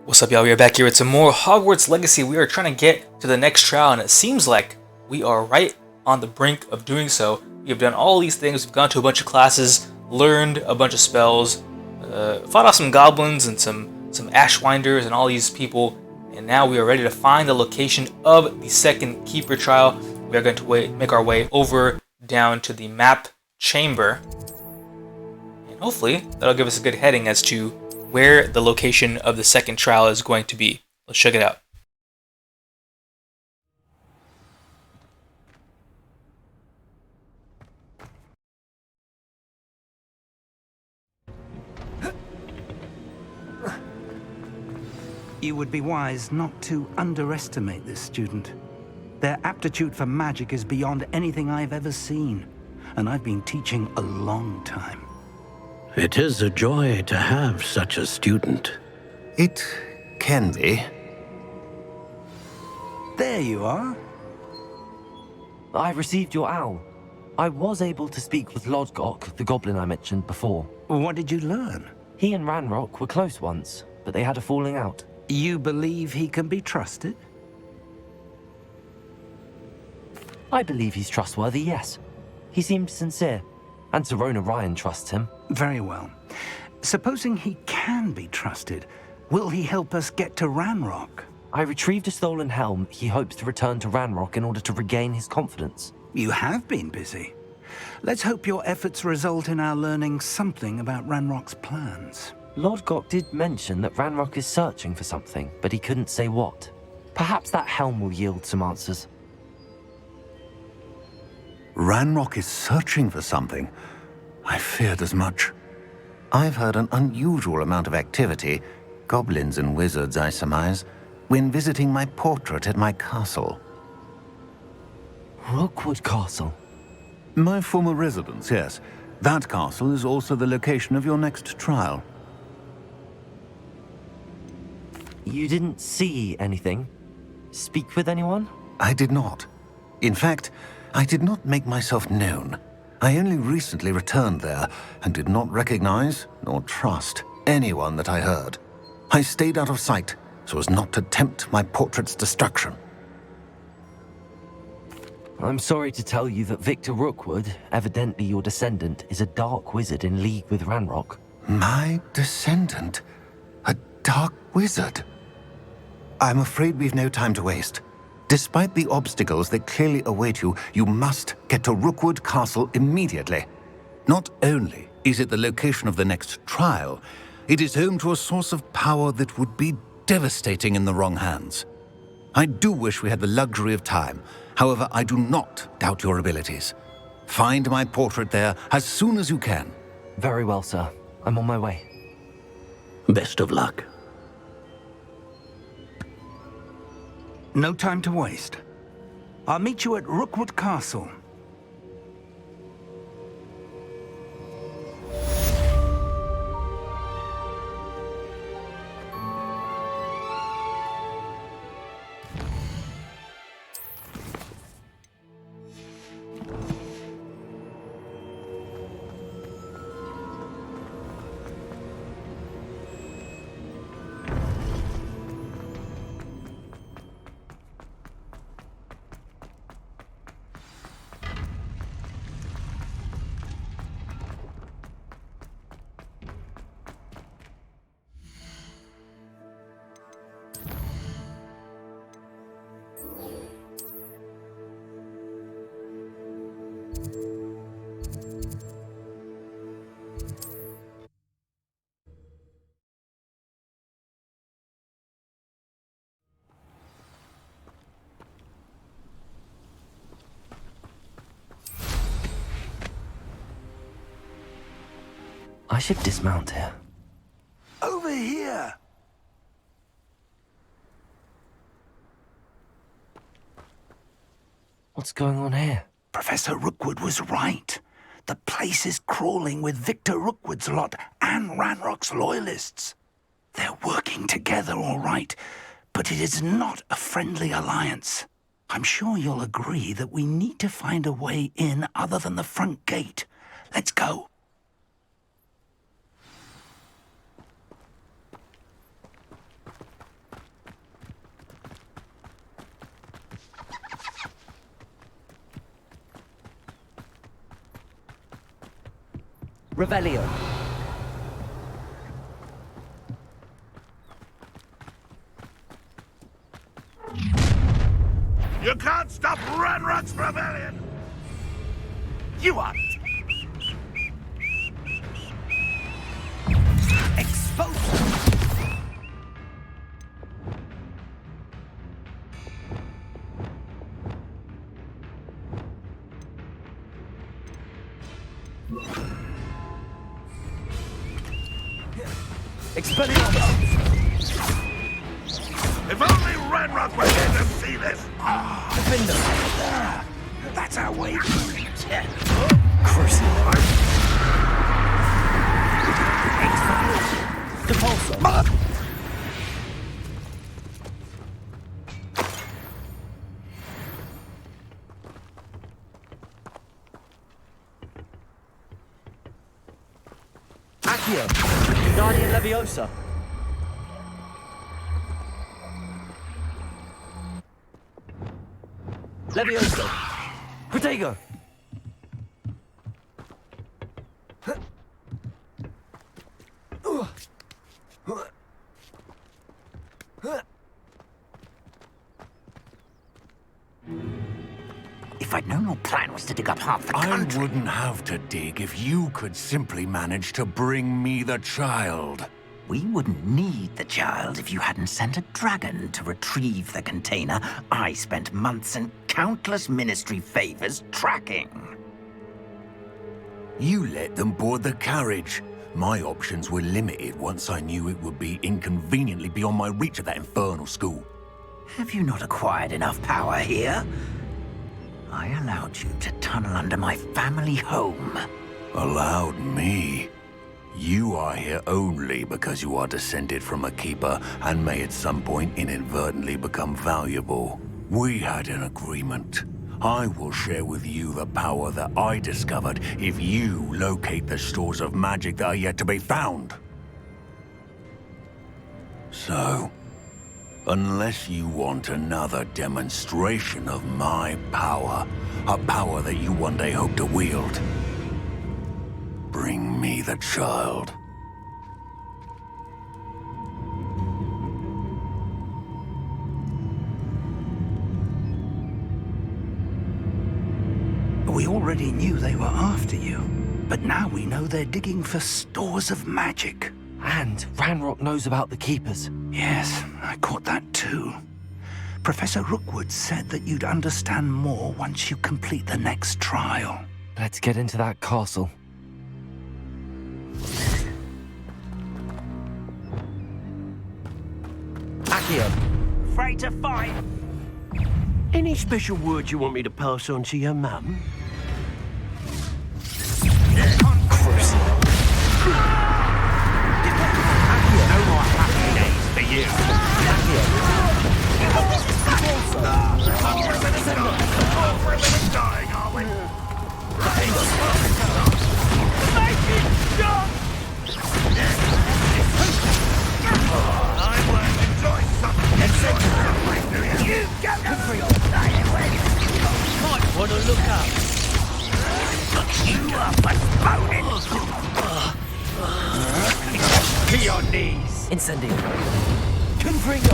What's up, y'all? We are back here with some more Hogwarts Legacy. We are trying to get to the next trial, and it seems like we are right on the brink of doing so. We have done all these things. We've gone to a bunch of classes, learned a bunch of spells, fought off some goblins and some ashwinders and all these people, and now we are ready to find the location of the second Keeper trial. We are going to make our way over down to the map chamber, and hopefully that'll give us a good heading as to where the location of the second trial is going to be. Let's check it out. You would be wise not to underestimate this student. Their aptitude for magic is beyond anything I've ever seen, and I've been teaching a long time. It is a joy to have such a student. It can be. There you are. I received your owl. I was able to speak with Lodgok, the goblin I mentioned before. What did you learn? He and Ranrock were close once, but they had a falling out. You believe he can be trusted? I believe he's trustworthy, yes. He seemed sincere, and Serona Ryan trusts him. Very well. Supposing he can be trusted, will he help us get to Ranrock? I retrieved a stolen helm. He hopes to return to Ranrock in order to regain his confidence. You have been busy. Let's hope your efforts result in our learning something about Ranrock's plans. Lodgok did mention that Ranrock is searching for something, but he couldn't say what. Perhaps that helm will yield some answers. Ranrock is searching for something. I feared as much. I've heard an unusual amount of activity, goblins and wizards, I surmise, when visiting my portrait at my castle. Rookwood Castle. My former residence, yes. That castle is also the location of your next trial. You didn't see anything? Speak with anyone? I did not. In fact, I did not make myself known. I only recently returned there and did not recognize nor trust anyone that I heard. I stayed out of sight so as not to tempt my portrait's destruction. I'm sorry to tell you that Victor Rookwood, evidently your descendant, is a dark wizard in league with Ranrock. My descendant? A dark wizard? I'm afraid we've no time to waste. Despite the obstacles that clearly await you, you must get to Rookwood Castle immediately. Not only is it the location of the next trial, it is home to a source of power that would be devastating in the wrong hands. I do wish we had the luxury of time. However, I do not doubt your abilities. Find my portrait there as soon as you can. Very well, sir. I'm on my way. Best of luck. No time to waste. I'll meet you at Rookwood Castle. I should dismount here. Over here! What's going on here? Professor Rookwood was right. The place is crawling with Victor Rookwood's lot and Ranrock's loyalists. They're working together all right, but it is not a friendly alliance. I'm sure you'll agree that we need to find a way in other than the front gate. Let's go. Revelio. You can't stop Ranrock's rebellion! You are... Exposed! If only Ranrock were here to see this! That's our way. Crucible. Depulso. Accio. Guardian Leviosa. Leviosa. Protego. If I'd known your plan was to dig up half the country... I wouldn't have to dig if you could simply manage to bring me the child. We wouldn't need the child if you hadn't sent a dragon to retrieve the container I spent months and countless ministry favors tracking. You let them board the carriage. My options were limited once I knew it would be inconveniently beyond my reach at that infernal school. Have you not acquired enough power here? I allowed you to tunnel under my family home. Allowed me? You are here only because you are descended from a keeper and may at some point inadvertently become valuable. We had an agreement. I will share with you the power that I discovered if you locate the stores of magic that are yet to be found. So, unless you want another demonstration of my power, a power that you one day hope to wield, bring me the child. We already knew they were after you, but now we know they're digging for stores of magic. And Ranrock knows about the Keepers. Yes, I caught that too. Professor Rookwood said that you'd understand more once you complete the next trial. Let's get into that castle. Accio. Afraid to fight? Any special word you want me to pass on to your mum? No more happy days for you. We're living dying, are we? Make it stop! I won't enjoy something. You go for your dying way. Might want to look up. You are postponing. To your knees. Incendio. Confringo.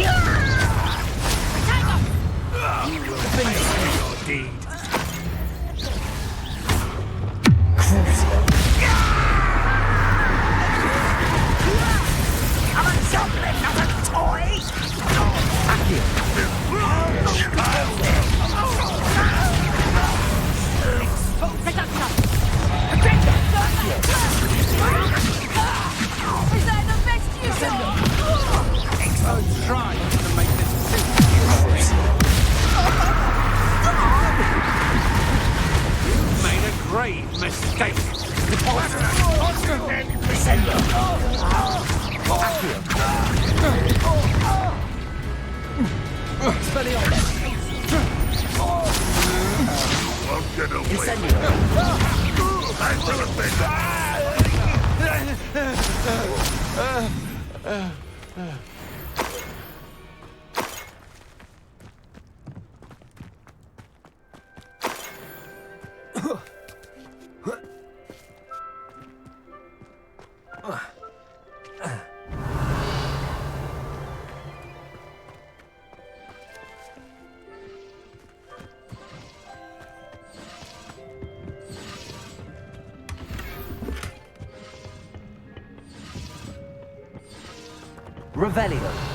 You will pay your deed. I'm a chocolate, not a toy. Is that the best you Expo tried to make this You made a grave mistake. Revelio.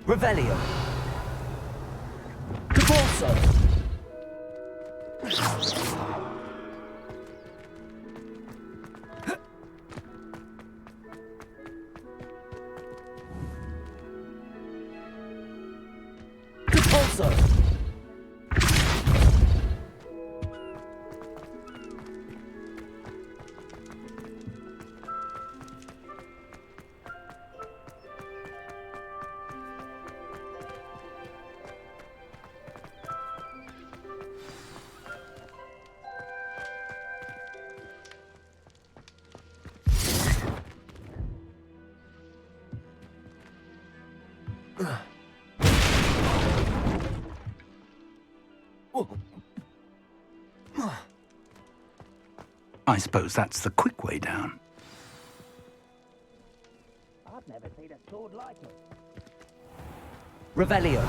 Revelio. Caporso. Caporso. I suppose that's the quick way down. I've never seen a sword like it. Revelio.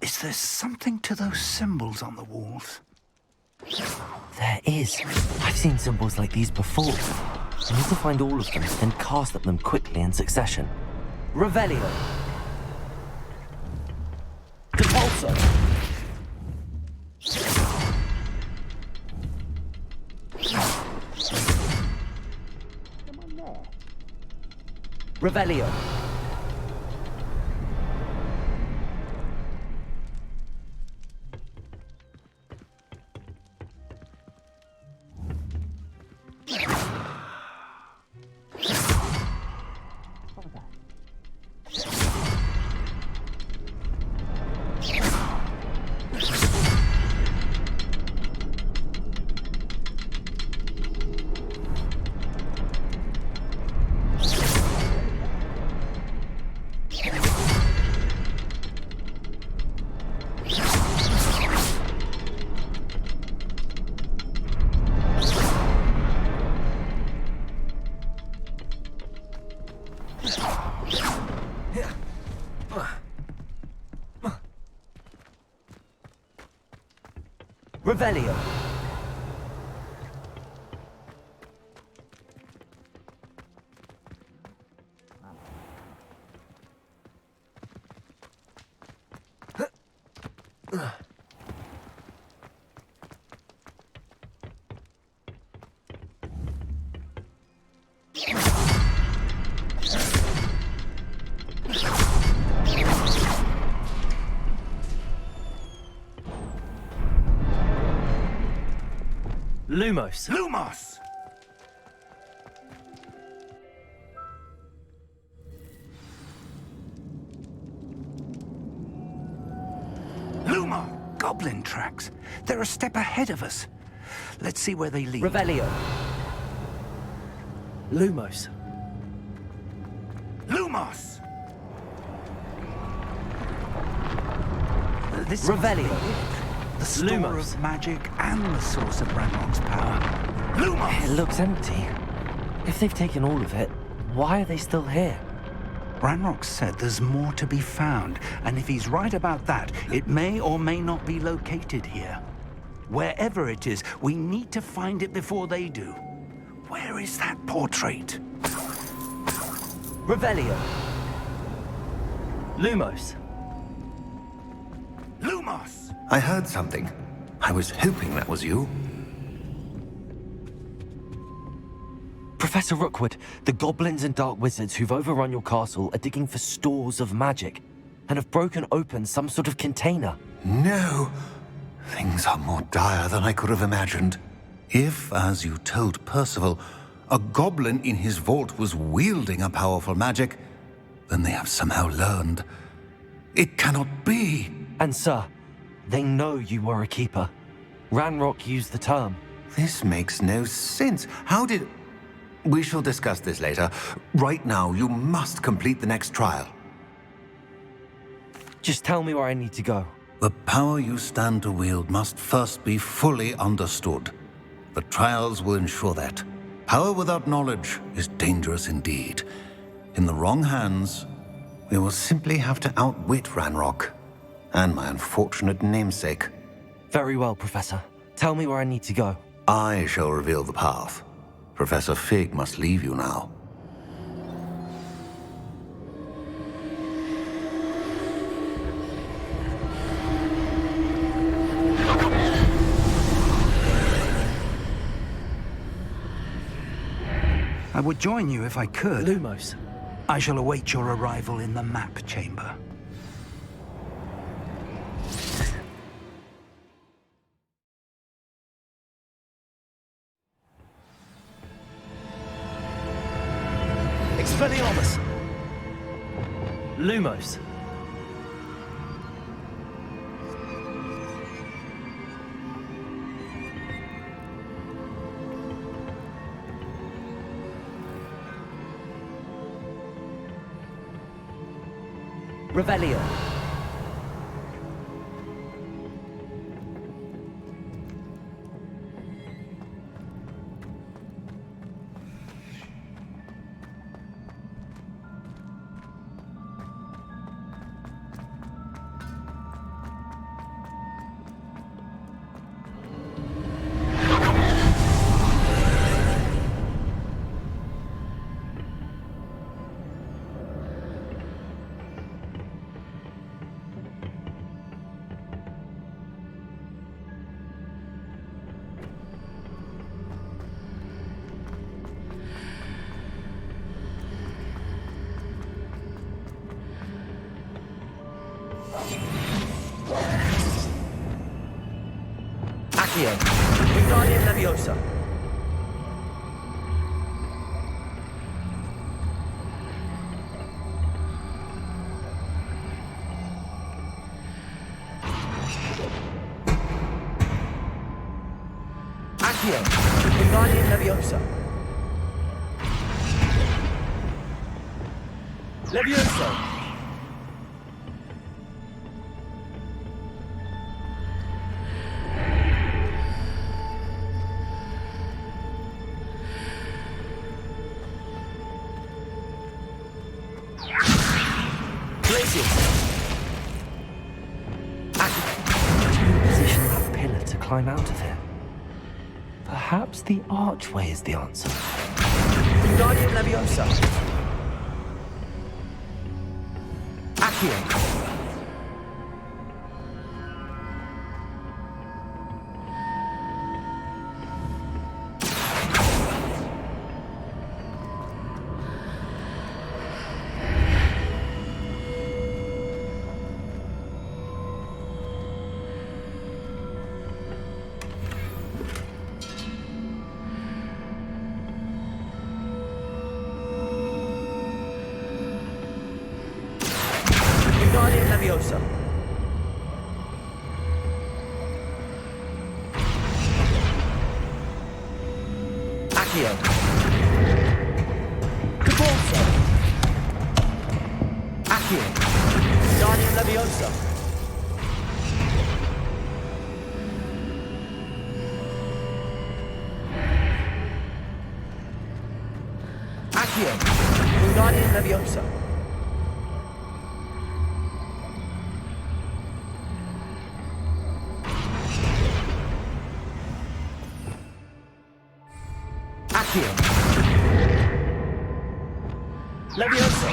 Is there something to those symbols on the walls? There is. I've seen symbols like these before. I need to find all of them and cast at them quickly in succession. Revelio. Depulso. Revelio. Revelio. Lumos. Lumos! Luma! Goblin tracks. They're a step ahead of us. Let's see where they lead. Revelio. Lumos. Lumos! This Revelio. the store Lumos. of magic and the source of Ranrock's power. Lumos! It looks empty. If they've taken all of it, why are they still here? Ranrock said there's more to be found, and if he's right about that, it may or may not be located here. Wherever it is, we need to find it before they do. Where is that portrait? Revelio. Lumos. Lumos! I heard something. I was hoping that was you. Professor Rookwood, the goblins and dark wizards who've overrun your castle are digging for stores of magic and have broken open some sort of container. No. Things are more dire than I could have imagined. If, as you told Percival, a goblin in his vault was wielding a powerful magic, then they have somehow learned. It cannot be. And sir, they know you were a keeper. Ranrock used the term. This makes no sense. How did... We shall discuss this later. Right now, you must complete the next trial. Just tell me where I need to go. The power you stand to wield must first be fully understood. The trials will ensure that. Power without knowledge is dangerous indeed. In the wrong hands, we will simply have to outwit Ranrock and my unfortunate namesake. Very well, Professor. Tell me where I need to go. I shall reveal the path. Professor Fig must leave you now. I would join you if I could. Lumos. I shall await your arrival in the map chamber. Expelliarmus! Lumos. Revelio. Accio. Wingardium Leviosa. Accio. Wingardium Leviosa. Leviosa. Position that pillar to climb out of here. Perhaps the archway is the answer. Wingardium Leviosa. Accio. Wingardium Leviosa. Accio. Caborso. Accio. Wingardium Leviosa. Accio. Wingardium Leviosa. Accio. Leviosa.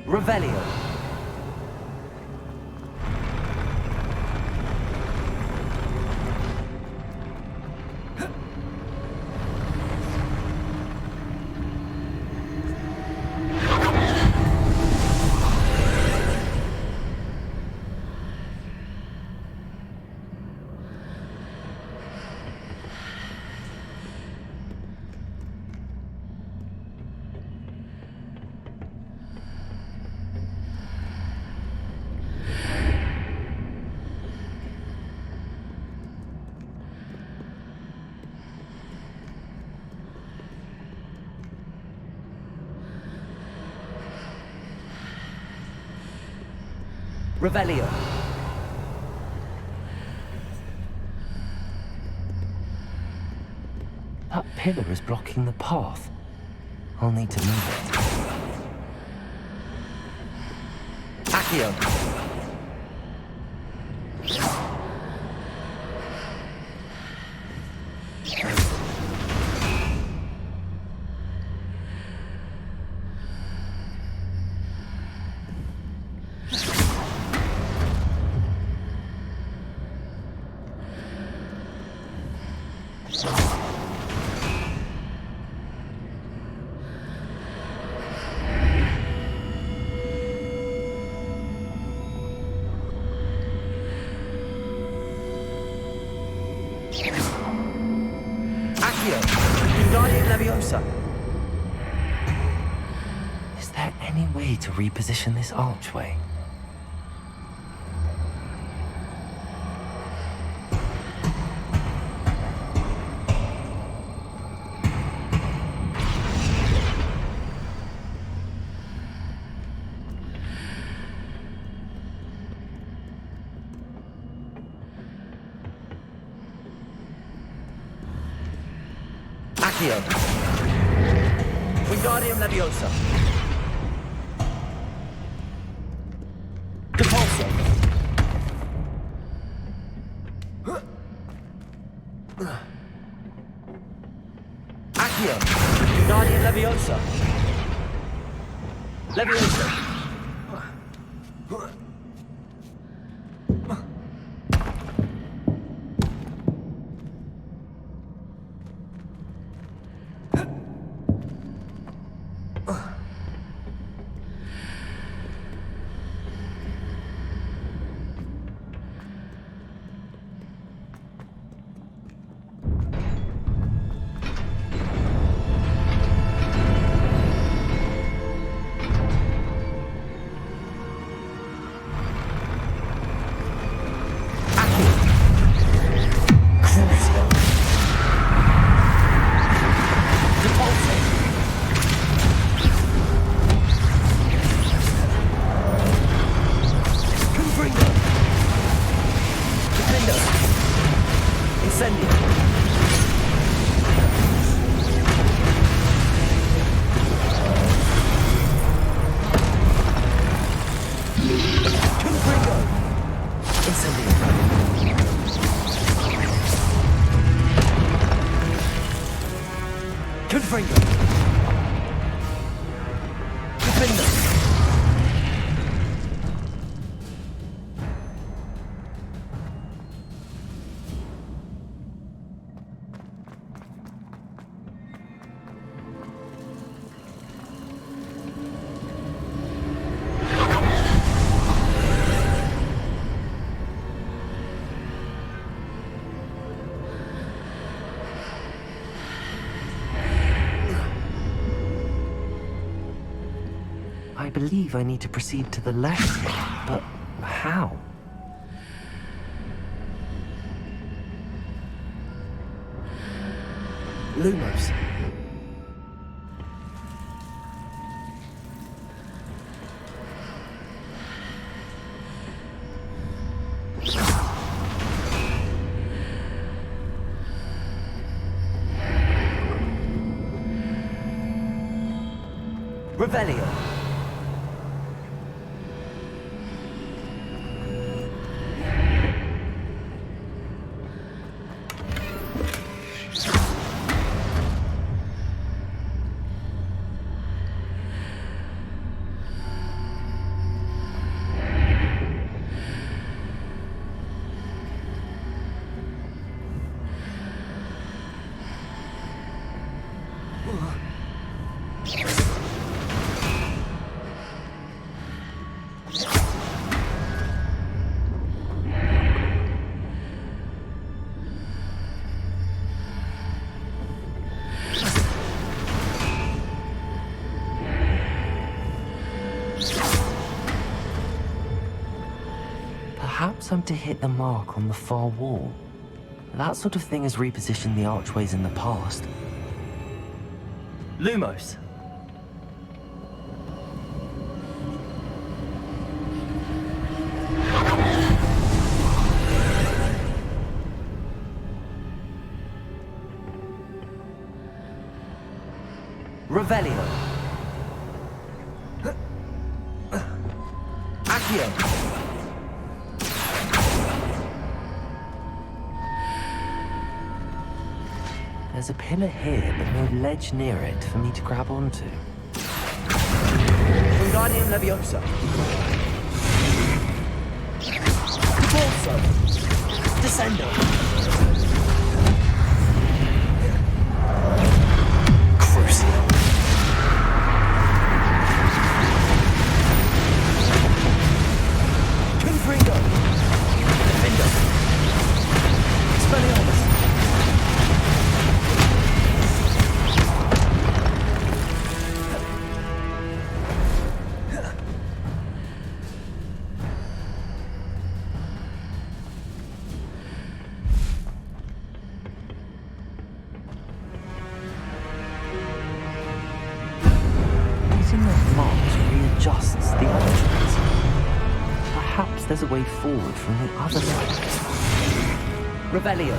Revelio. Revelio. That pillar is blocking the path. I'll need to move it. Accio. Uday Leviosa. Is there any way to reposition this archway? Accio. Wingardium Leviosa. Depulso. Accio. Wingardium Leviosa. Leviosa. I believe I need to proceed to the left here, but how? Lumos. Revelio. Perhaps I'm to hit the mark on the far wall. That sort of thing has repositioned the archways in the past. Lumos. Revelio. Accio. There's a pillar here, but no ledge near it for me to grab onto. Wingardium Leviosa. Corso. Descendo. Crucio. Confringo. Defendo. Expelliarmus. Readjusts the arteries. Perhaps there's a way forward from the other side. Revelio.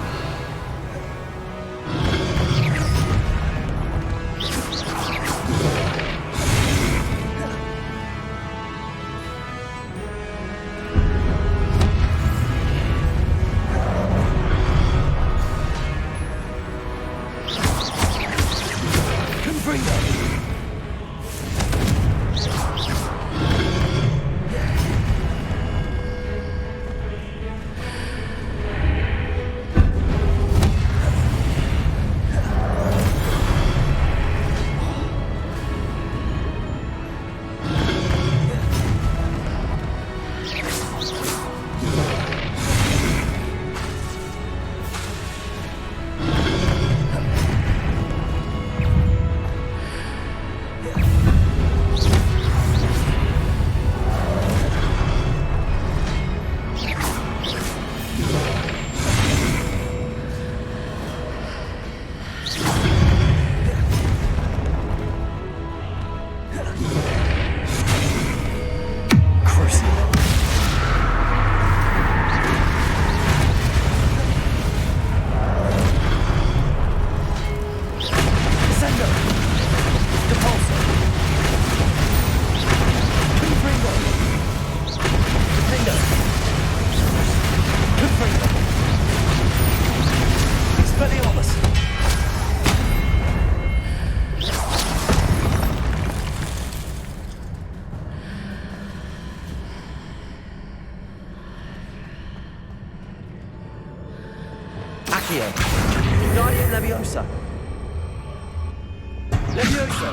Accio. Wingardium Leviosa. Levioso.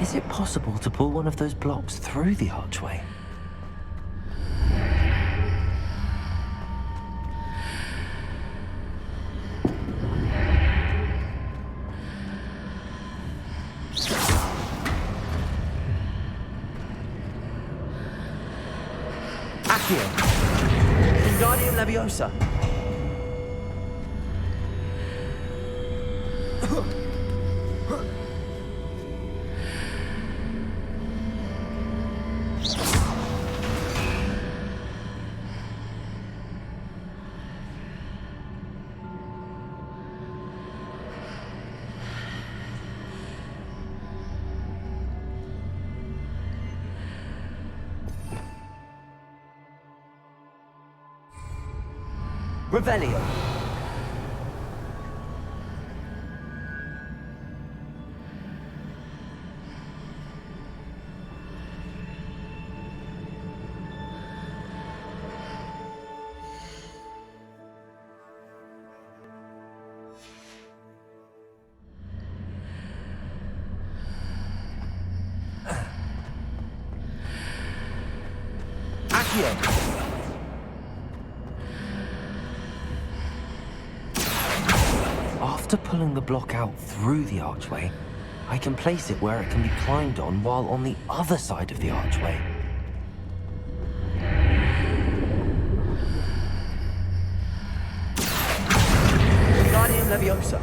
Is it possible to pull one of those blocks through the archway? Accio. Wingardium Leviosa. Revelio. Accio! After pulling the block out through the archway, I can place it where it can be climbed on while on the other side of the archway. Wingardium Leviosa.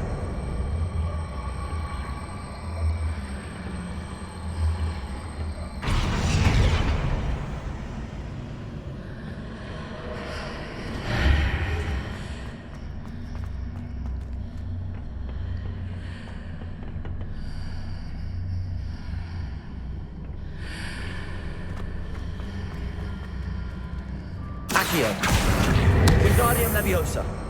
Accio. Wingardium Leviosa.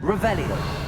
Revelio.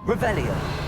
Revelio.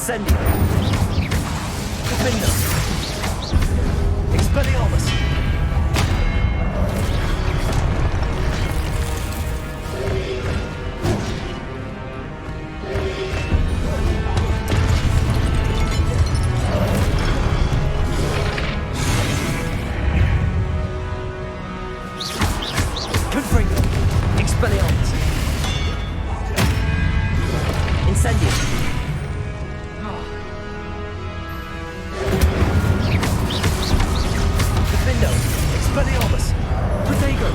Incendio. Defender. Expelliarmus. Confringo. Expelliarmus. Incendio. Defendo. Expelliarmus. Protego.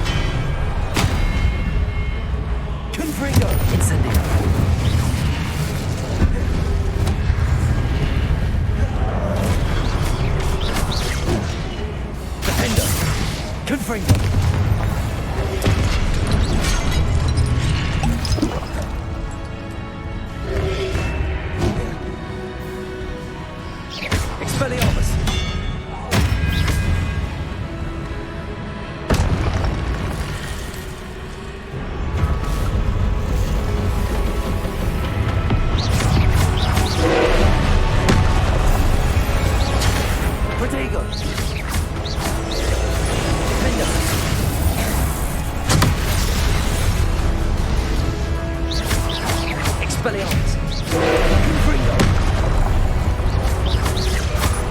Confringo. Incendio. Defendo. Confringo. Expelliarmus. Protego. Defender. Expelliarmus. Confringo.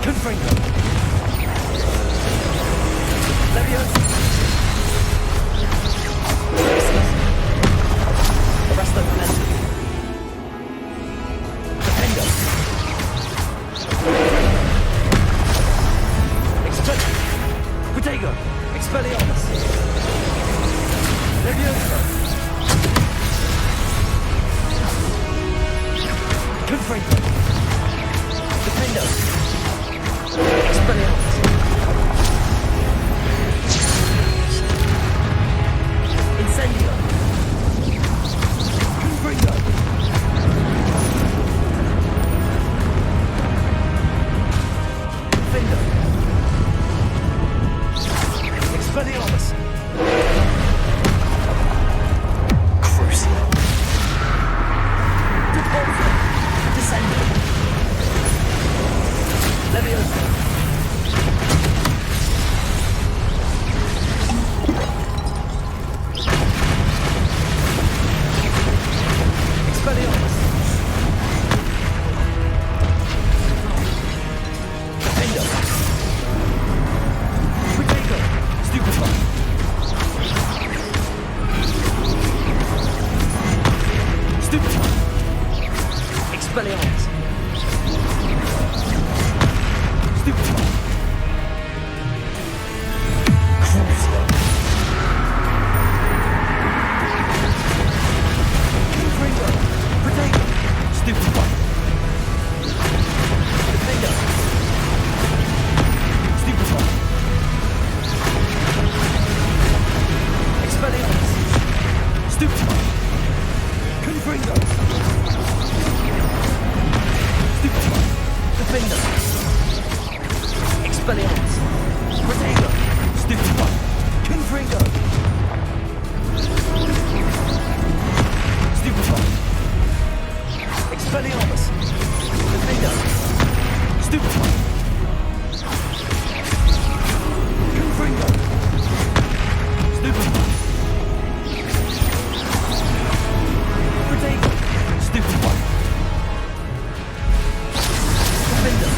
Confringo. Leviosa. Arresto Momentum. Defendo. Protego. Expelliarmus. Leviosa. Confringo. Defendo. Expelliarmus. Incendio. Confringo. Defendo. Expelliarmus. Crucio. Depulso. Descendo. Leviosa. Expelliarmus. Defendo. Protego. Stupefy. Stupefy. Expelliarmus. Stupefy. Crucio. Confringo. Protego. Stupefy. Defendo. Stupefy. Expelliarmus. Stupefy. Confringo. Stupefy. Defender. Expelliarmus. Protego. Stupefy. Confringo. Stupefy. Expelliarmus. Defender. Stupefy. Confringo. Stupefy. Protego. Stupefy. Defender.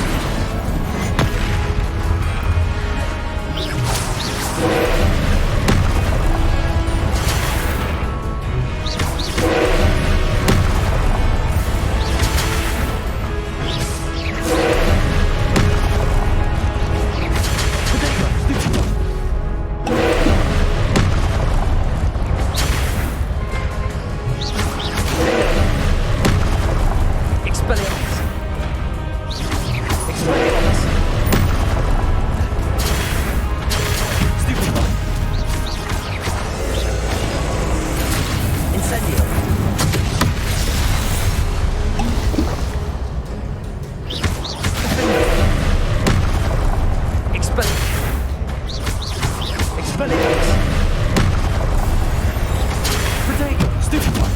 Stupefy.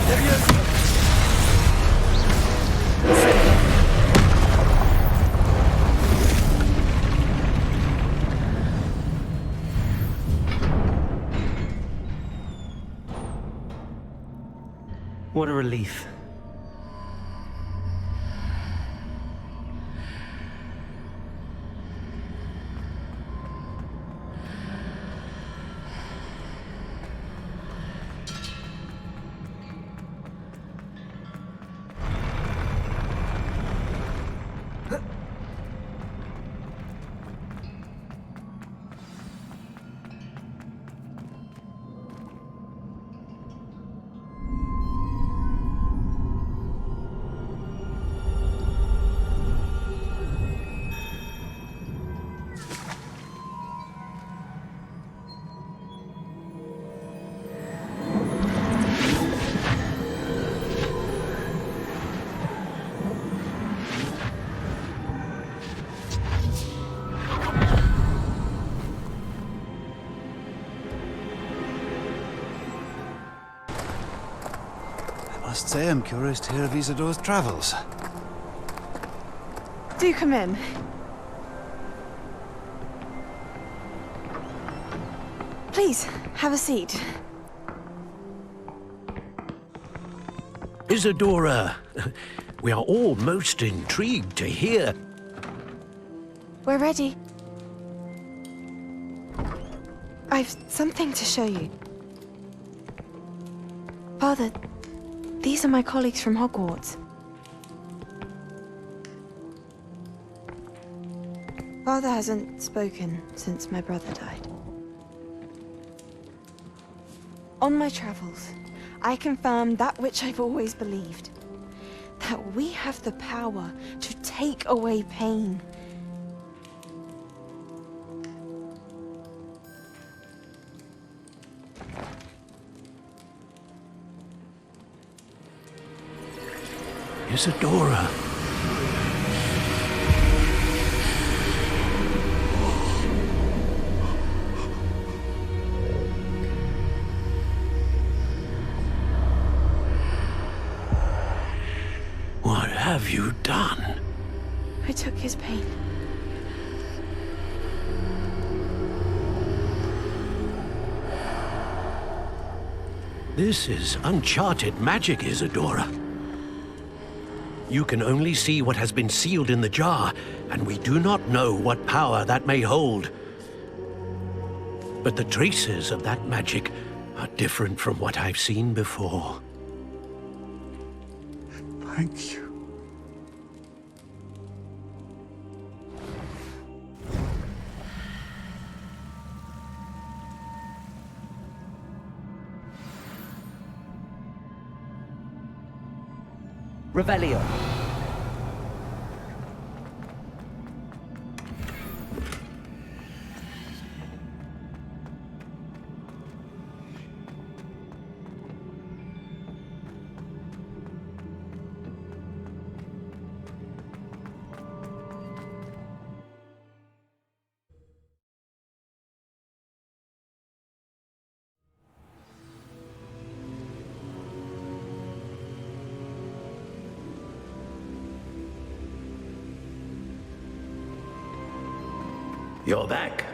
There he is. What a relief. I must say, I'm curious to hear of Isadore's travels. Do come in. Please, have a seat. Isadora, we are all most intrigued to hear. We're ready. I've something to show you. Father, these are my colleagues from Hogwarts. Father hasn't spoken since my brother died. On my travels, I confirmed that which I've always believed. That we have the power to take away pain. Isadora. What have you done? I took his pain. This is uncharted magic, Isadora. You can only see what has been sealed in the jar, and we do not know what power that may hold. But the traces of that magic are different from what I've seen before. Thank you. Revelio. You're back.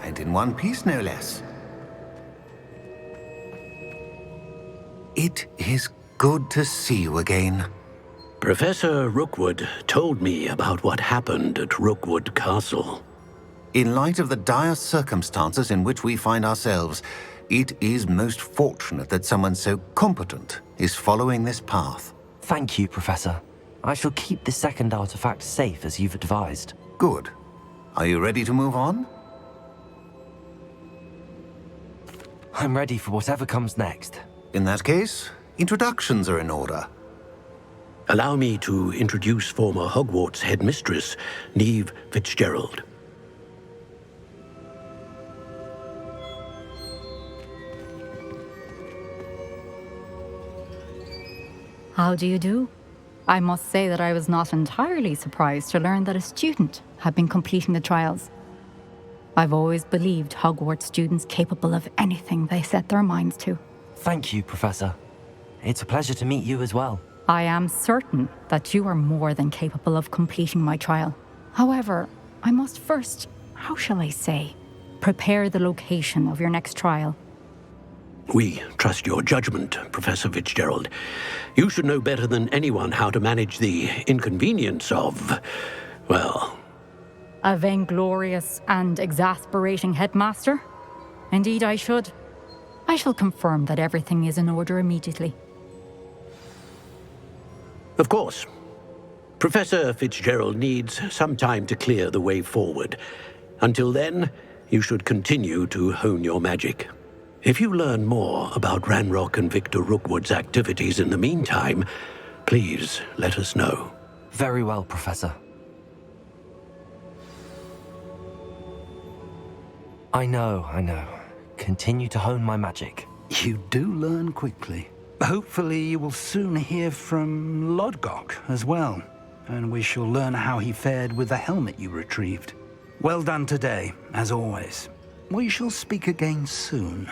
And in one piece, no less. It is good to see you again. Professor Rookwood told me about what happened at Rookwood Castle. In light of the dire circumstances in which we find ourselves, it is most fortunate that someone so competent is following this path. Thank you, Professor. I shall keep the second artifact safe as you've advised. Good. Are you ready to move on? I'm ready for whatever comes next. In that case, introductions are in order. Allow me to introduce former Hogwarts headmistress, Neve Fitzgerald. How do you do? I must say that I was not entirely surprised to learn that a student had been completing the trials. I've always believed Hogwarts students capable of anything they set their minds to. Thank you, Professor. It's a pleasure to meet you as well. I am certain that you are more than capable of completing my trial. However, I must first, how shall I say, prepare the location of your next trial. We trust your judgment, Professor Fitzgerald. You should know better than anyone how to manage the inconvenience of, well... A vainglorious and exasperating headmaster? Indeed I should. I shall confirm that everything is in order immediately. Of course. Professor Fitzgerald needs some time to clear the way forward. Until then, you should continue to hone your magic. If you learn more about Ranrock and Victor Rookwood's activities in the meantime, please let us know. Very well, Professor. I know. Continue to hone my magic. You do learn quickly. Hopefully you will soon hear from Lodgok as well, and we shall learn how he fared with the helmet you retrieved. Well done today, as always. We shall speak again soon.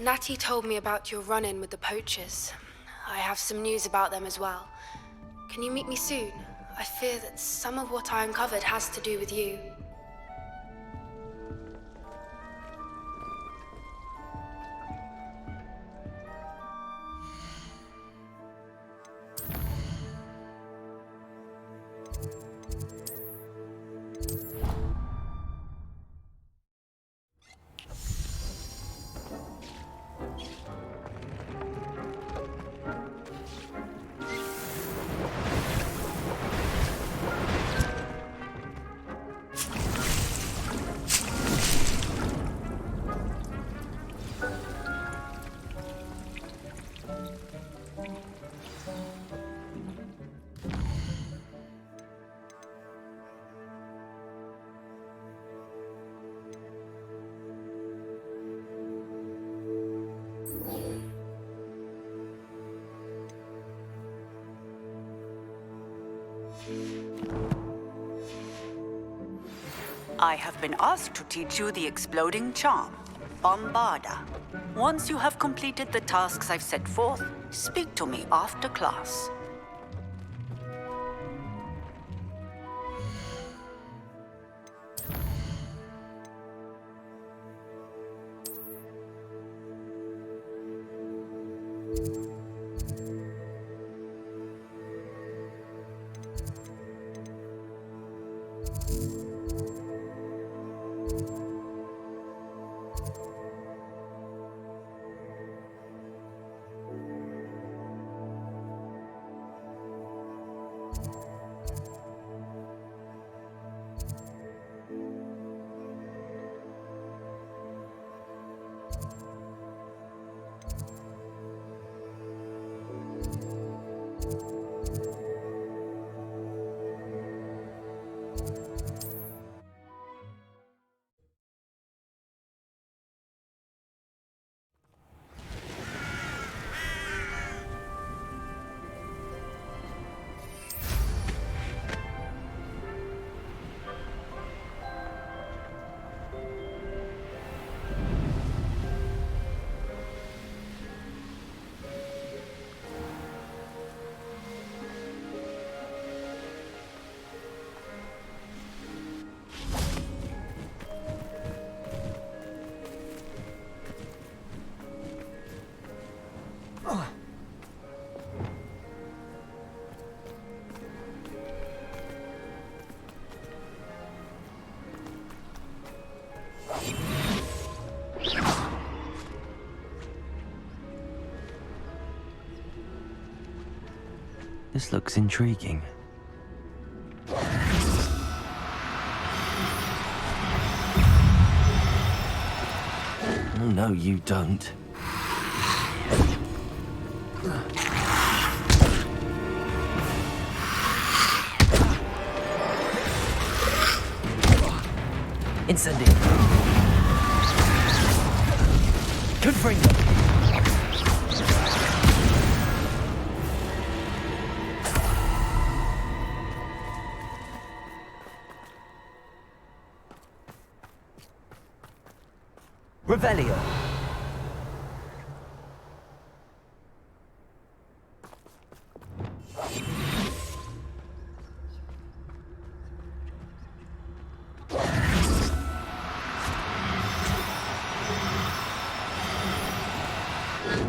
Natty told me about your run-in with the poachers. I have some news about them as well. Can you meet me soon? I fear that some of what I uncovered has to do with you. I have been asked to teach you the exploding charm, Bombarda. Once you have completed the tasks I've set forth, speak to me after class. This looks intriguing. Oh, no, you don't. Incendio. Confringo. Revelio.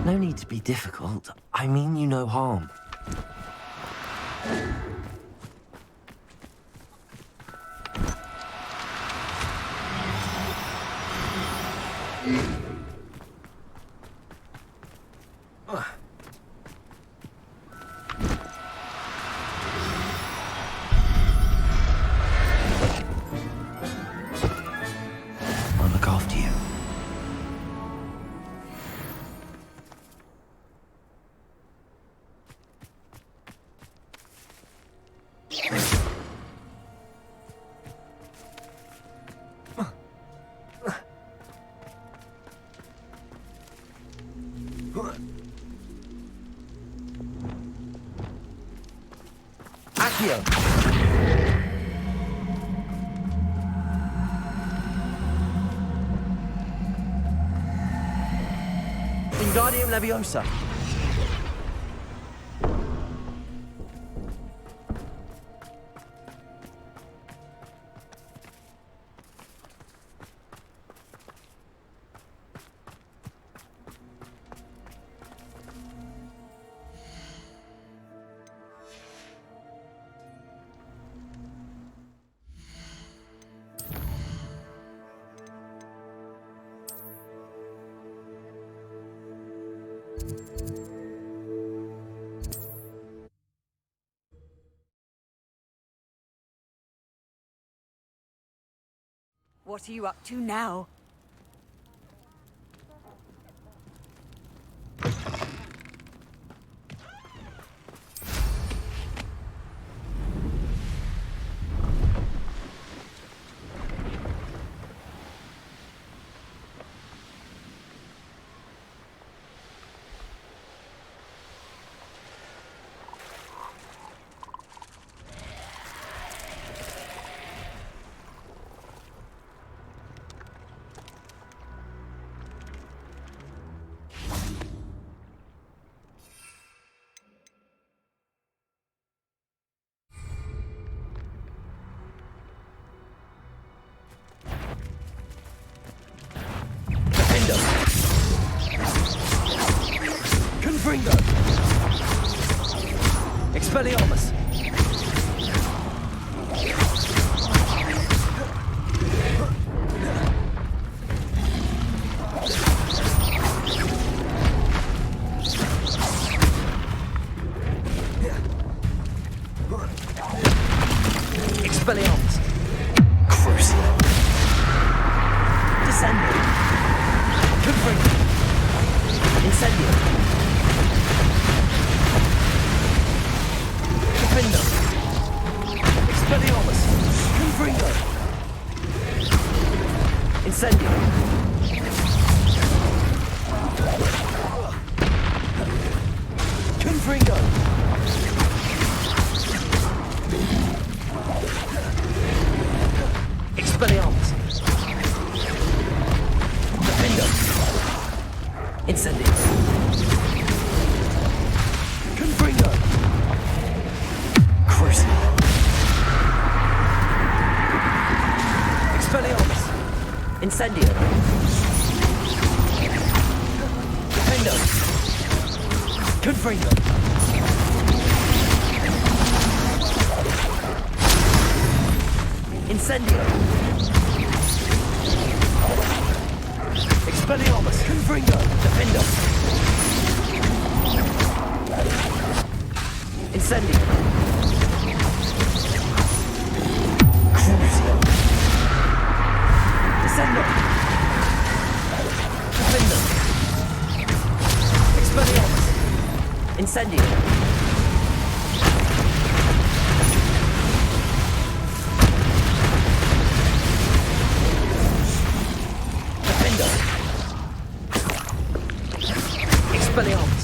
No need to be difficult. I mean you no harm. I'll look after you. Accio. Wingardium Leviosa. What are you up to now? Confringo. Expelliarmus. Expelliarmus. Crucial. Descendo. Confringo. Incendio. Defendo. Expelliarmus. Confringo. Incendio. Confringo. Expelliarmus. Defendo. Incendio. Confringo. Crucial. Expelliarmus. Incendio. Defendo. Confringo. Incendio. Expelliarmus. Confringo. Defendo. Incendio. Crucio. Descendo. Defendo. Expelliarmus. Incendio. Defendo. Expelliarmus.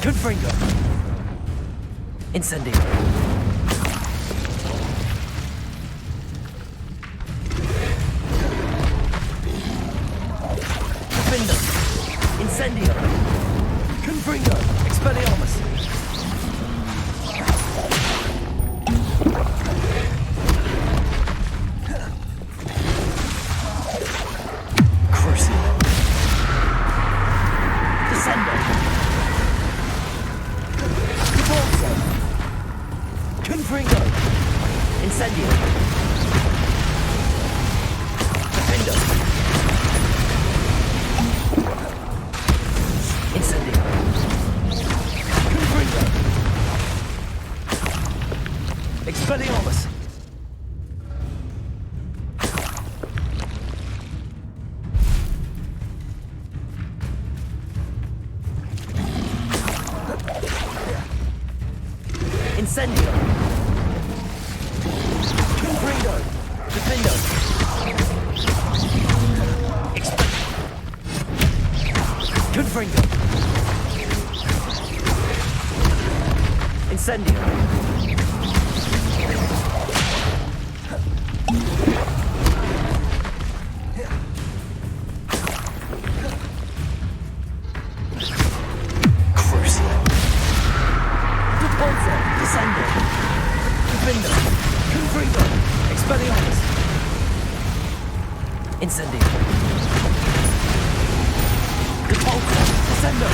Confringo. Incendio. Defendo. Incendio. Confringo. Expelliarmus. Crucio. Descendo. Cabalzo. Confringo. Incendio. Defendo. Incendio. Confringo. Expelliarmus. Incendio. Confringo. Defendo. Confringo. Incendio. Crucio. Repulso. Descendo. Defendo. Confringo. Expelliarmus. Incendio. Repulso. Descendo.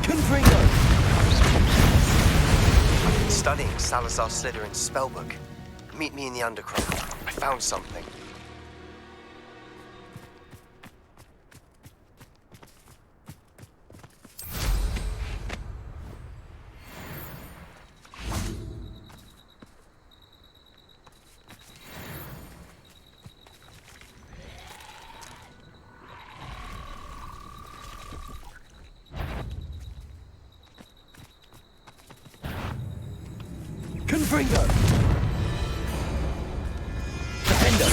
Confringo. I've been studying Salazar Slytherin's spellbook. Meet me in the undercroft. I found something. Confringo. Defendo.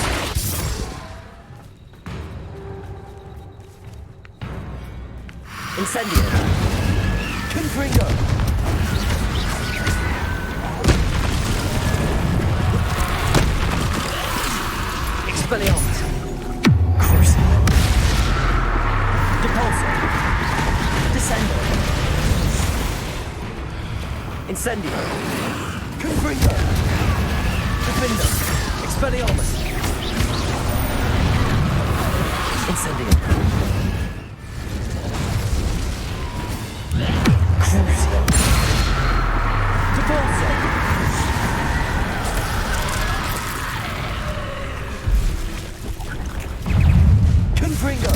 Incendio. Confringo. Expelliarmus. Crucio. Repulso. Descendo. Incendio. Confringo. Defendo. Expelliarmus. Incendio. Crucio. Repulso. Confringo.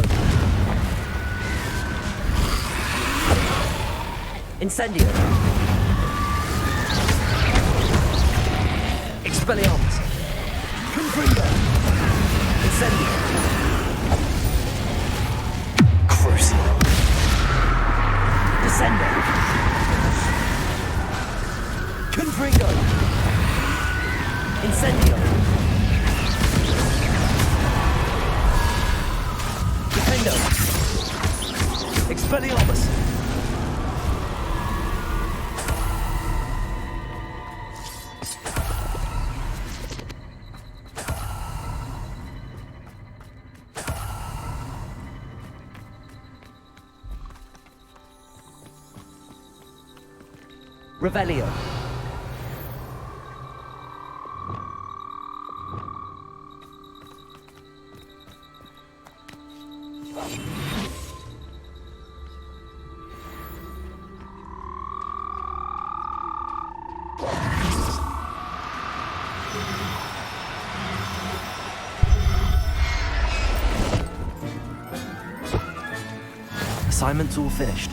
Incendio. Expelliarmus. Confringo. Incendio. Crucio. Descendo. Confringo. Incendio. Defendo. Expelliarmus. Revelio. Assignment's all finished.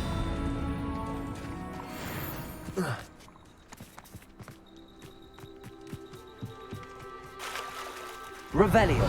Revelio.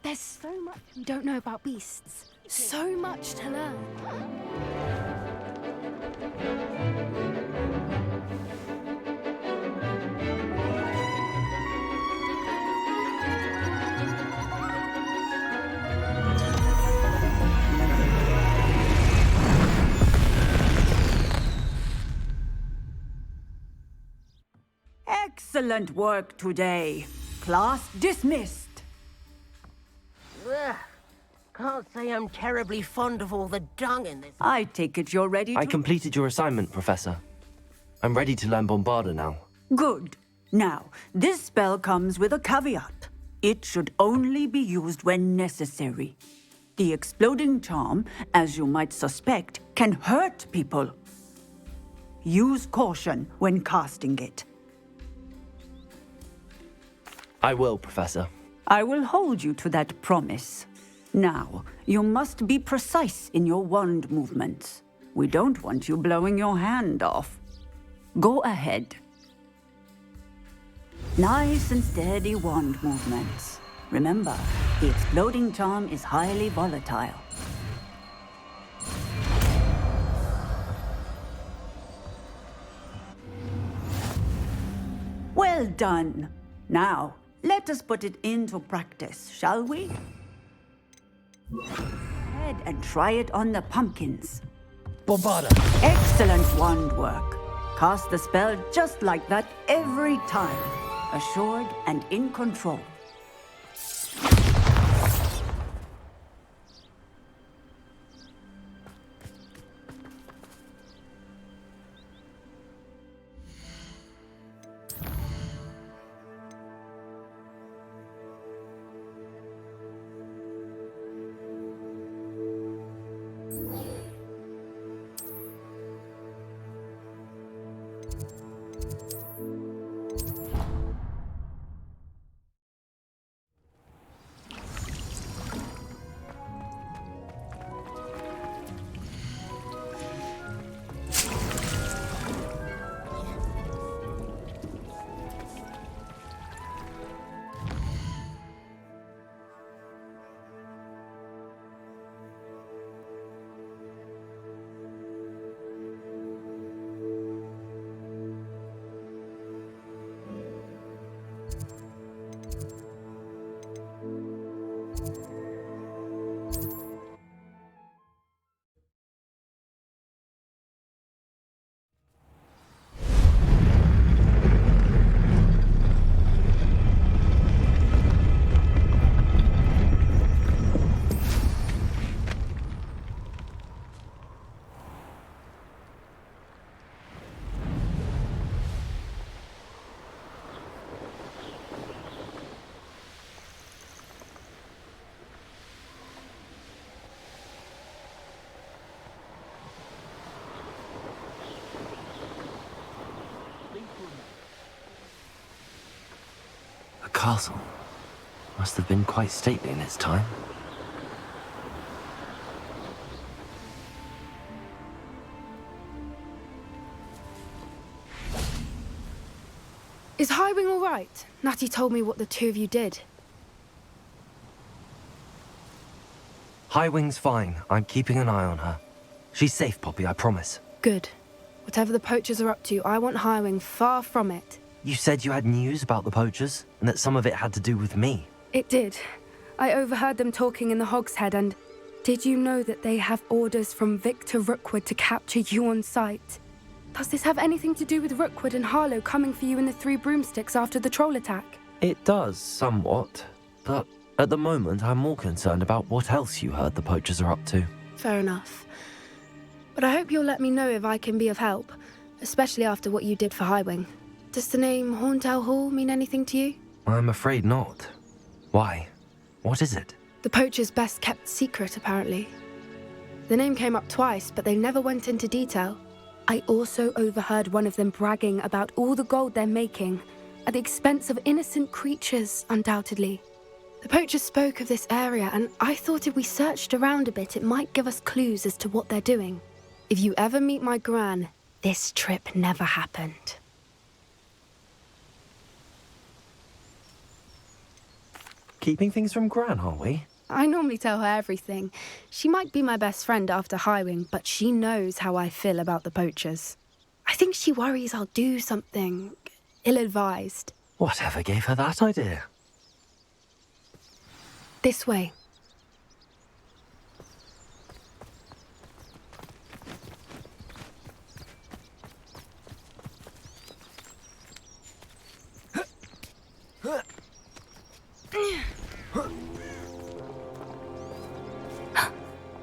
There's so much we don't know about beasts. So much to learn. Excellent work today. Class dismissed. Ugh. Can't say I'm terribly fond of all the dung in this. I take it you're ready to... I completed your assignment, Professor. I'm ready to learn Bombarda now. Good. Now, this spell comes with a caveat. It should only be used when necessary. The exploding charm, as you might suspect, can hurt people. Use caution when casting it. I will, Professor. I will hold you to that promise. Now, you must be precise in your wand movements. We don't want you blowing your hand off. Go ahead. Nice and steady wand movements. Remember, the exploding charm is highly volatile. Well done. Now, let us put it into practice, shall we? Go ahead and try it on the pumpkins. Bombarda! Excellent wand work. Cast the spell just like that every time. Assured and in control. The castle must have been quite stately in its time. Is Highwing all right? Natty told me what the two of you did. Highwing's fine. I'm keeping an eye on her. She's safe, Poppy, I promise. Good. Whatever the poachers are up to, I want Highwing far from it. You said you had news about the poachers, and that some of it had to do with me. It did. I overheard them talking in the Hogshead, and did you know that they have orders from Victor Rookwood to capture you on sight? Does this have anything to do with Rookwood and Harlow coming for you in the Three Broomsticks after the troll attack? It does, somewhat. But at the moment, I'm more concerned about what else you heard the poachers are up to. Fair enough. But I hope you'll let me know if I can be of help, especially after what you did for Highwing. Does the name Horntail Hall mean anything to you? I'm afraid not. Why? What is it? The poachers' best kept secret, apparently. The name came up twice, but they never went into detail. I also overheard one of them bragging about all the gold they're making, at the expense of innocent creatures, undoubtedly. The poachers spoke of this area, and I thought if we searched around a bit, it might give us clues as to what they're doing. If you ever meet my gran, this trip never happened. Keeping things from Gran, are we? I normally tell her everything. She might be my best friend after Highwing, but she knows how I feel about the poachers. I think she worries I'll do something ill-advised. Whatever gave her that idea? This way.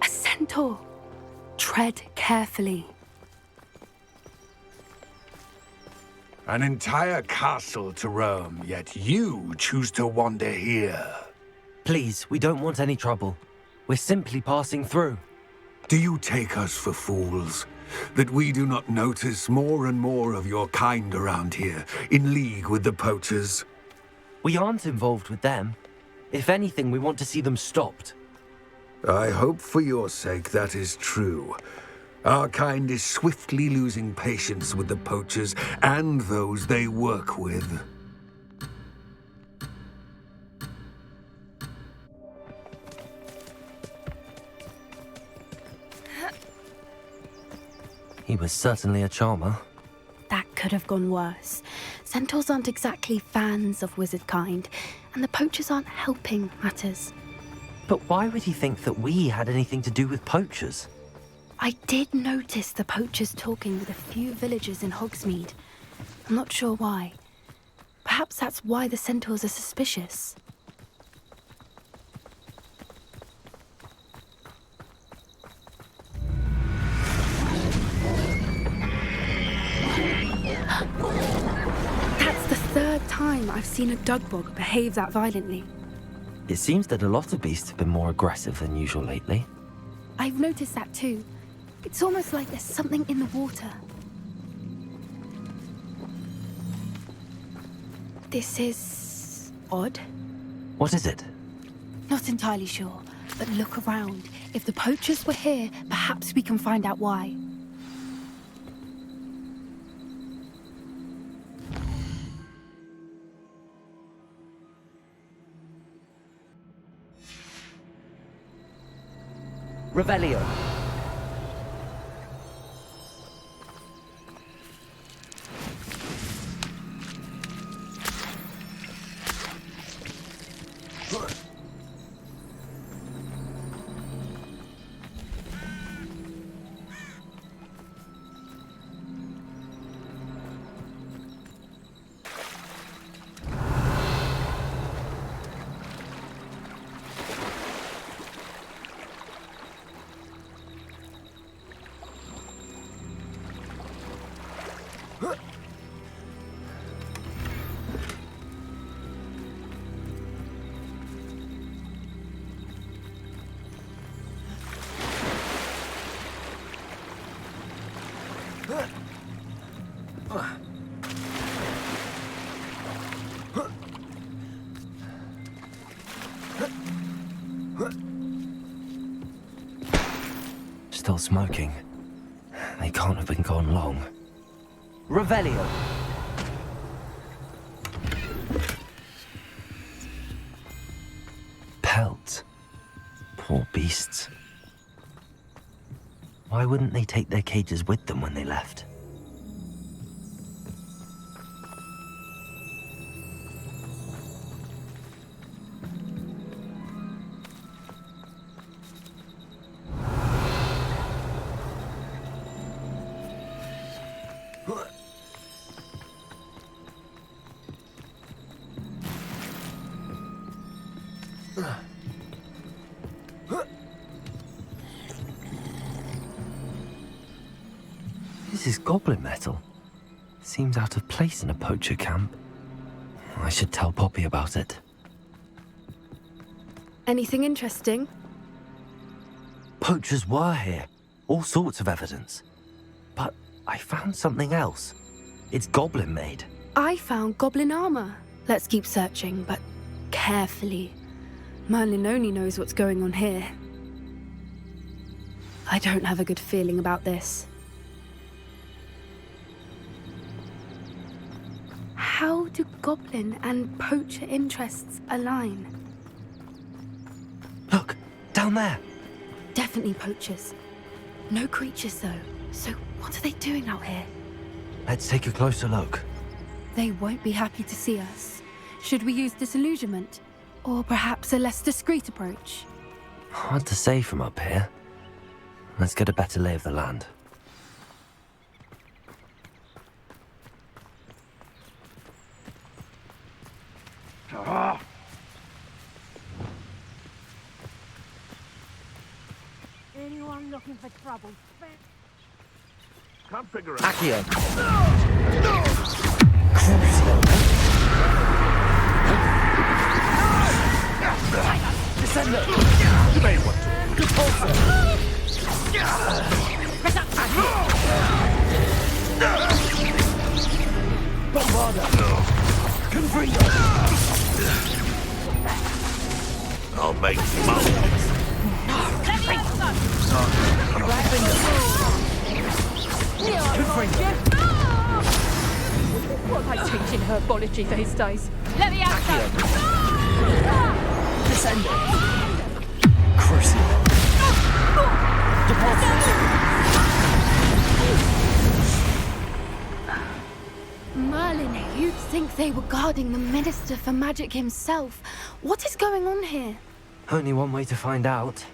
A centaur. Tread carefully. An entire castle to roam, yet you choose to wander here. Please, we don't want any trouble. We're simply passing through. Do you take us for fools? That we do not notice more and more of your kind around here, in league with the poachers? We aren't involved with them. If anything, we want to see them stopped. I hope for your sake that is true. Our kind is swiftly losing patience with the poachers and those they work with. He was certainly a charmer. That could have gone worse. Centaurs aren't exactly fans of wizard kind, and the poachers aren't helping matters. But why would he think that we had anything to do with poachers? I did notice the poachers talking with a few villagers in Hogsmeade. I'm not sure why. Perhaps that's why the centaurs are suspicious. That's the third time I've seen a dugbog behave that violently. It seems that a lot of beasts have been more aggressive than usual lately. I've noticed that too. It's almost like there's something in the water. This is odd. What is it? Not entirely sure, but look around. If the poachers were here, perhaps we can find out why. Revelio. Still smoking. They can't have been gone long. Revelio. Pelts. Poor beasts. Why wouldn't they take their cages with them when they left? This is goblin metal. Seems out of place in a poacher camp. I should tell Poppy about it. Anything interesting? Poachers were here. All sorts of evidence. But I found something else. It's goblin made. I found goblin armor. Let's keep searching, but carefully. Merlin only knows what's going on here. I don't have a good feeling about this. How do goblin and poacher interests align? Look, down there. Definitely poachers. No creatures, though. So what are they doing out here? Let's take a closer look. They won't be happy to see us. Should we use disillusionment? Or perhaps a less discreet approach? Hard to say from up here. Let's get a better lay of the land. Anyone looking for trouble? Can't figure out. Accio. Descender. You may want to. Repulsor. Bombarda. Confringo. I'll make smoke. What am I teaching herbology these days? Let me out! Descender. Crucible. Merlin, you'd think they were guarding the Minister for Magic himself. What is going on here? Only one way to find out.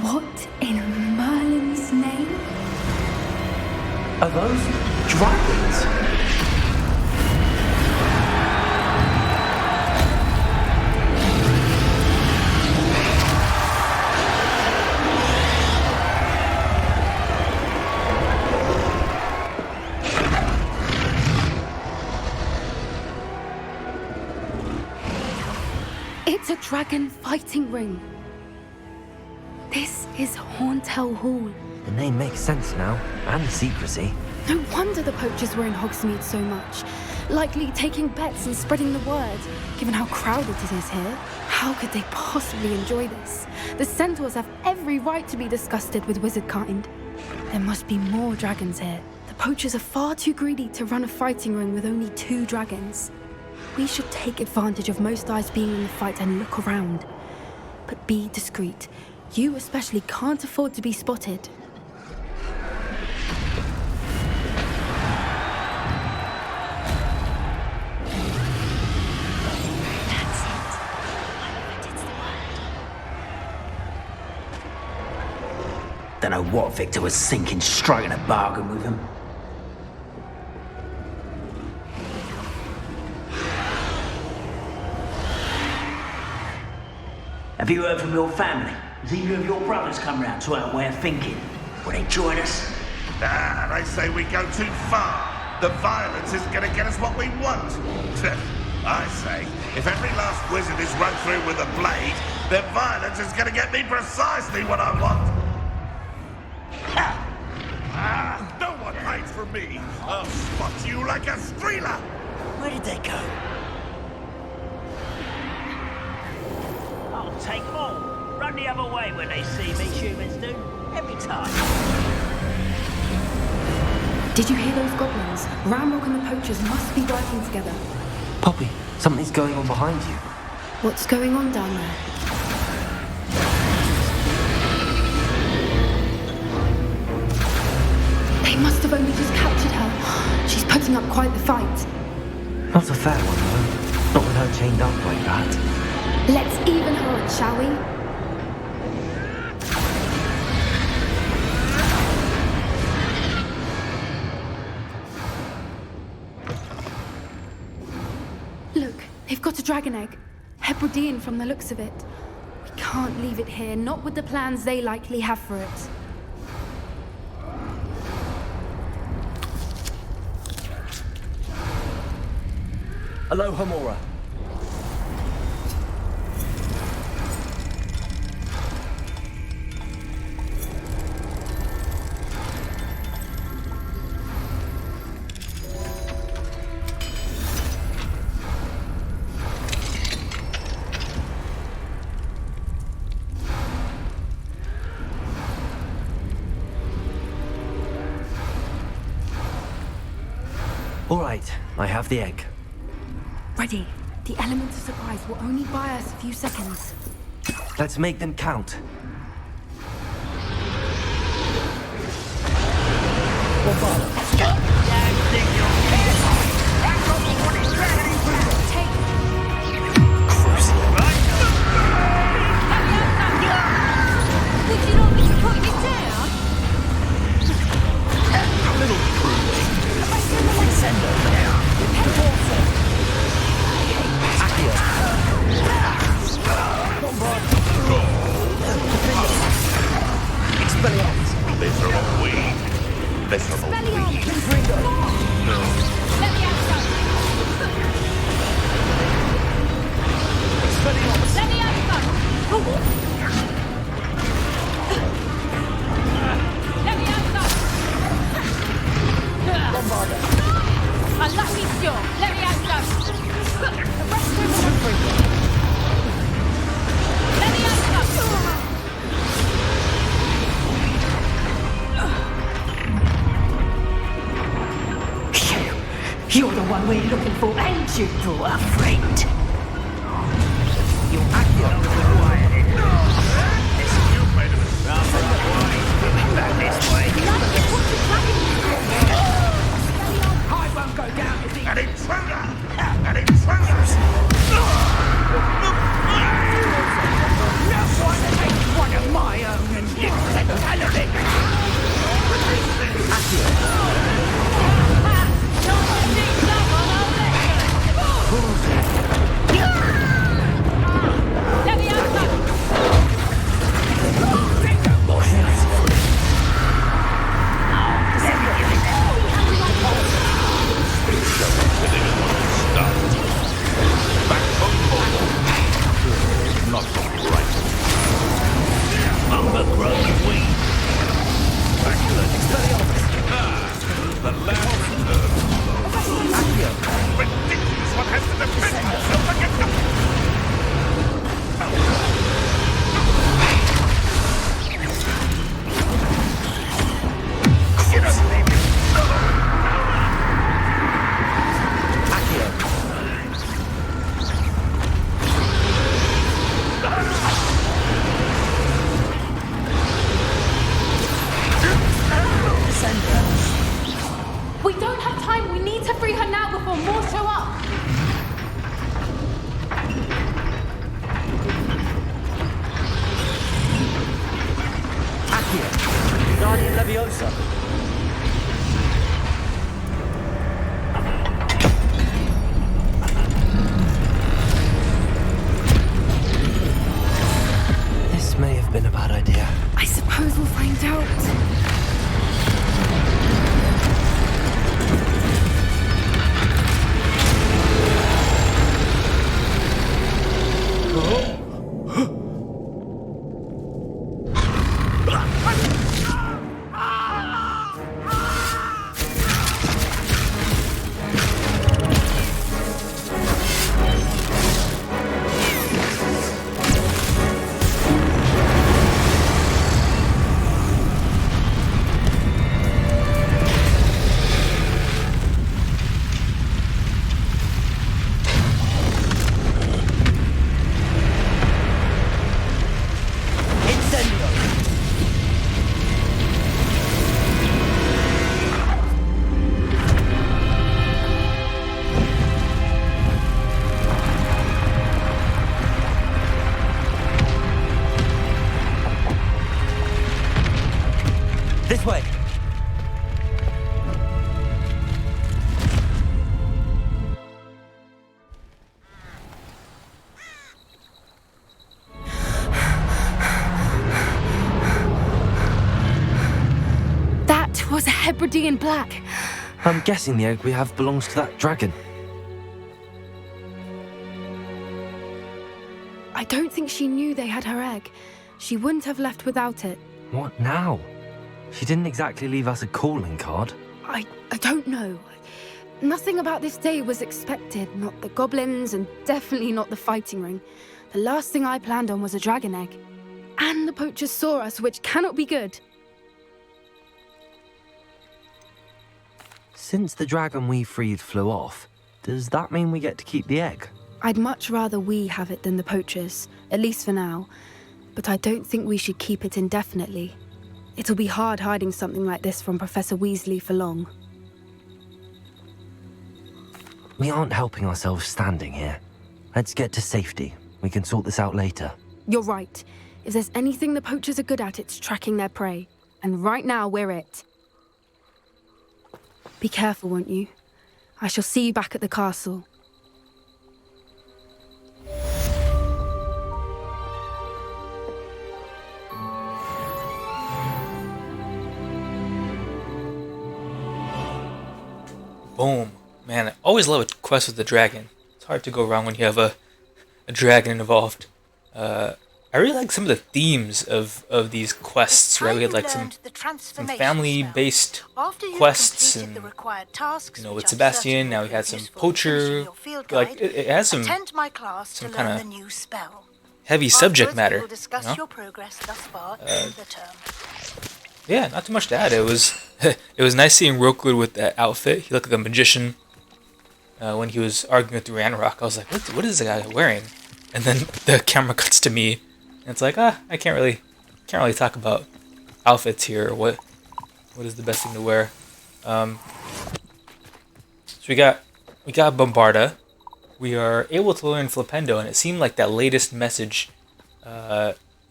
What in Merlin's name? Are those dragons? It's a dragon fighting ring. This is Horntail Hall. The name makes sense now, and the secrecy. No wonder the poachers were in Hogsmeade so much. Likely taking bets and spreading the word, given how crowded it is here. How could they possibly enjoy this? The centaurs have every right to be disgusted with wizard kind. There must be more dragons here. The poachers are far too greedy to run a fighting ring with only 2 dragons. We should take advantage of most eyes being in the fight and look around. But be discreet. You especially can't afford to be spotted. Don't know what Victor was thinking, striking a bargain with him. Have you heard from your family? Has either of your brothers come round to our way of thinking? Will they join us? Nah, they say we go too far. The violence isn't going to get us what we want. I say, if every last wizard is run through with a blade, then violence is going to get me precisely what I want. No one hides from me. I'll spot you like a streeler. Where did they go? I'll take them all. Run the other way when they see me, humans do. Every time. Did you hear those goblins? Ramrock and the poachers must be working together. Poppy, something's going on behind you. What's going on down there? They must have only just captured her. She's putting up quite the fight. Not a fair one, though. Not with her chained up like that. Let's even odds, shall we? Look, they've got a dragon egg. Hebridean from the looks of it. We can't leave it here, not with the plans they likely have for it. Aloha, Mora. All right, I have the egg. Ready. The element of surprise will only buy us a few seconds. Let's make them count. Would you not be putting it down? A little pruning. Send her there. Visceral weed. Visceral weed. Let me have some. Let me have some. Let me have some. A lucky shot. Let me have some. The rest of them are free. Let me have some. You're the one we're looking for, ain't you, poor friend? You're accurate with the quiet. This way. I won't go down if he... An intruder! An intruder! No one takes one of my own and lives at the calorie. Let me have some. already in black. I'm guessing the egg we have belongs to that dragon. I don't think she knew they had her egg. She wouldn't have left without it. What now? She didn't exactly leave us a calling card. I don't know. Nothing about this day was expected. Not the goblins, and definitely not the fighting ring. The last thing I planned on was a dragon egg. And the poachers saw us, which cannot be good. Since the dragon we freed flew off, does that mean we get to keep the egg? I'd much rather we have it than the poachers, at least for now. But I don't think we should keep it indefinitely. It'll be hard hiding something like this from Professor Weasley for long. We aren't helping ourselves standing here. Let's get to safety. We can sort this out later. You're right. If there's anything the poachers are good at, it's tracking their prey. And right now, we're it. Be careful, won't you? I shall see you back at the castle. Boom. Man, I always love a quest with the dragon. It's hard to go wrong when you have a dragon involved. I really like some of the themes of these quests, right? We had like some family-based quests, and with Sebastian. Now we had some poacher. Like it has some kind of heavy subject matter. Yeah, not too much to add. It was it was nice seeing Rookwood with that outfit. He looked like a magician. When he was arguing with Ranrock, I was like, what is the guy wearing? And then the camera cuts to me, and it's like, I can't really talk about outfits here, or what is the best thing to wear. So we got Bombarda. We are able to learn Flipendo, and it seemed like that latest message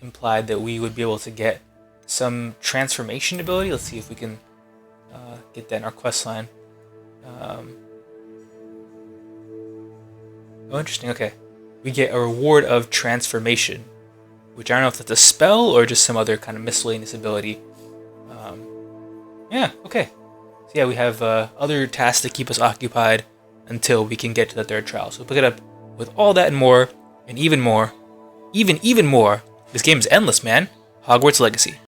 implied that we would be able to get some transformation ability. Let's see if we can get that in our quest line. Oh, interesting. Okay. We get a reward of transformation, which I don't know if that's a spell or just some other kind of miscellaneous ability. Yeah, okay. So yeah, we have other tasks to keep us occupied until we can get to the third trial. So we'll pick it up with all that and more, and even more. Even more. This game is endless, man. Hogwarts Legacy.